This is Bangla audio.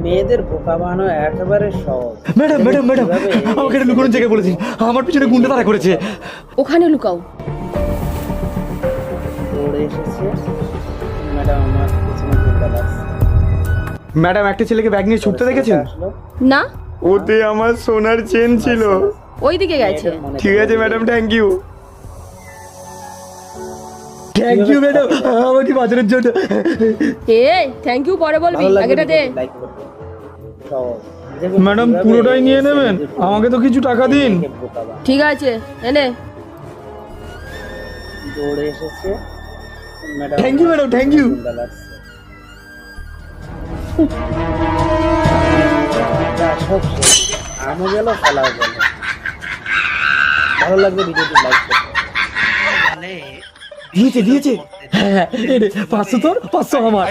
মেয়েদের বোকা বানানো একেবারে সহজ। ম্যাডাম ম্যাডাম ম্যাডাম আমাকে একটা লুকোনোর জায়গায় বলেছেন, আমার পিছনে গুন্ডা তারা করেছে। ওখানে লুকাও। দৌড়ে এসেছে ম্যাডাম, আমার পিছনে গুন্ডা লাগছে। ম্যাডাম একটা ছেলেকে ব্যাগ নিয়ে ছুটতে দেখেছেন? আসলো, না, ওতে আমার সোনার চেন ছিল। ওইদিকে গেছে। মেয়েটার মনে ঠিক আছে madam, thank you. Thank you madam আমাকে বাঁচানোর জন্য। এই থ্যাংক ইউ পরে বলবি, ভালো লাগলে আগেটা দে। লাইক করবে। সহজ। দেখুন ম্যাডাম কিভাবে পুরোটাই নিয়ে এই নেবেন, ছেলেদের আমাকে তো কিছু টাকা দিন। মেয়েকে বোকা বানায়। ঠিক আছে, এনে। দৌড়ে এসেছে madam, Thank you, madam, thank you. গুন্ডা লাগছে। যা, সব শেষ। আমও গেল, খেলাও গেল। ভালো লাগলে ভিডিওটি লাইক করবে। দিয়েছে দিয়েছে, হ্যাঁ 500 তোর 500 আমার।